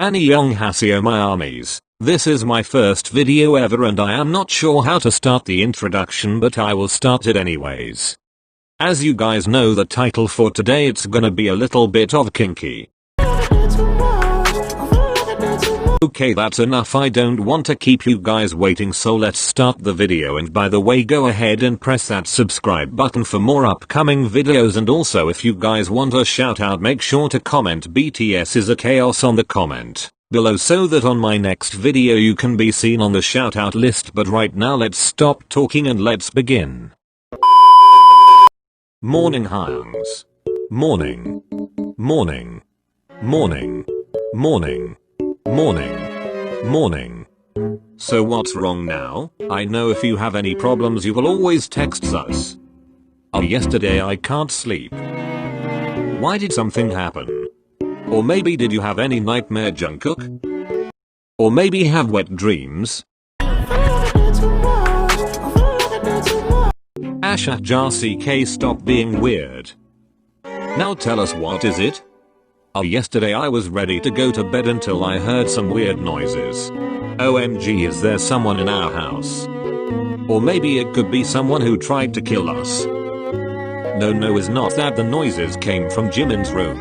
Annyeonghaseyo my armies. This is my first video ever and I am not sure how to start the introduction, but I will start it anyways. As you guys know the title for today, it's gonna be a little bit of kinky. Okay, that's enough. I don't want to keep you guys waiting, so let's start the video. And by the way, go ahead and press that subscribe button for more upcoming videos, and also if you guys want a shout out, make sure to comment BTS is a chaos on the comment below so that on my next video you can be seen on the shout out list. But right now let's stop talking and let's begin. Morning Hyungs. Morning. Morning. Morning. Morning. Morning. Morning. So what's wrong now? I know if you have any problems you will always text us. Oh, yesterday I can't sleep. Why did something happen? Or maybe did you have any nightmare, Jungkook? Or maybe have wet dreams? Asha Jar CK, stop being weird. Now tell us, what is it? Oh, yesterday I was ready to go to bed until I heard some weird noises. OMG, is there someone in our house? Or maybe it could be someone who tried to kill us. No, it's not that. The noises came from JiMiN's room.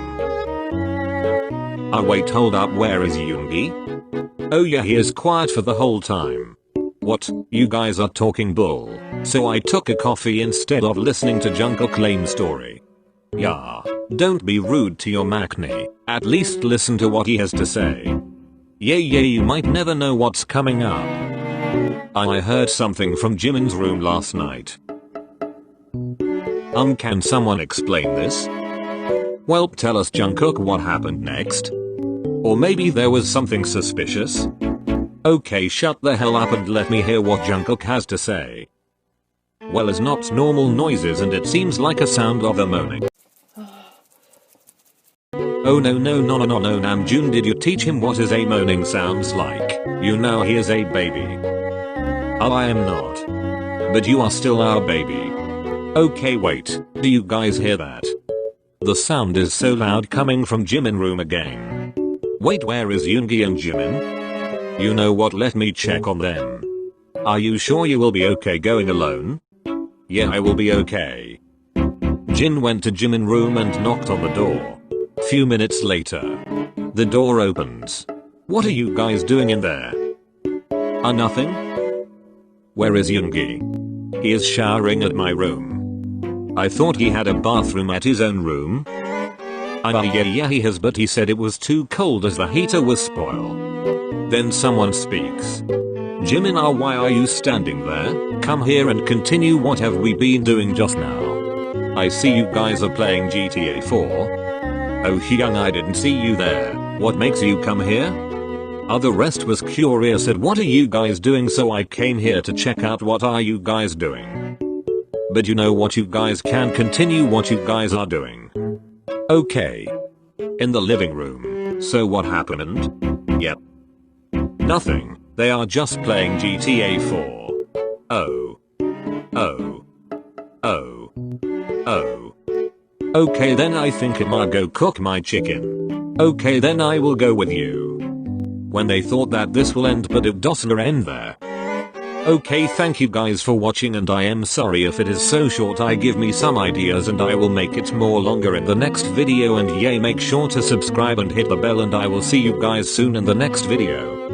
Oh wait, hold up, where is Yoongi? Oh yeah, he is quiet for the whole time. What, you guys are talking bull? So I took a coffee instead of listening to Jungkook lame story. Yeah, don't be rude to your maKeS, at least listen to what he has to say. Yeah, you might never know what's coming up. I heard something from JiMiN's room last night. Can someone explain this? Well, tell us, Jungkook, what happened next? Or maybe there was something suspicious? Okay, shut the hell up and let me hear what Jungkook has to say. Well, it's not normal noises and it seems like a sound of a moaning. Oh no, Namjoon, did you teach him what is a moaning sounds like? You know he is a baby. Oh, I am not. But you are still our baby. Okay, wait, do you guys hear that? The sound is so loud coming from JiMiN room again. Wait, where is Yoongi and JiMiN? You know what, let me check on them. Are you sure you will be okay going alone? Yeah, I will be okay. Jin went to JiMiN room and knocked on the door. Few minutes later, the door opens. What are you guys doing in there? Nothing? Where is Yoongi? He is showering at my room. I thought he had a bathroom at his own room. Yeah he has, but he said it was too cold as the heater was spoiled. Then someone speaks. JiMiN, why are you standing there? Come here and continue. What have we been doing just now? I see you guys are playing GTA 4. Oh Hyung, I didn't see you there. What makes you come here? The rest was curious at what are you guys doing, so I came here to check out what are you guys doing. But you know what, you guys can continue what you guys are doing. Okay. In the living room. So what happened? Yep. Nothing. They are just playing GTA 4. Oh. Okay, then I think I'ma go cook my chicken. Okay, then I will go with you. When they thought that this will end, but it doesn't end there. Okay, thank you guys for watching, and I am sorry if it is so short. I give me some ideas and I will make it more longer in the next video, and yay, make sure to subscribe and hit the bell, and I will see you guys soon in the next video.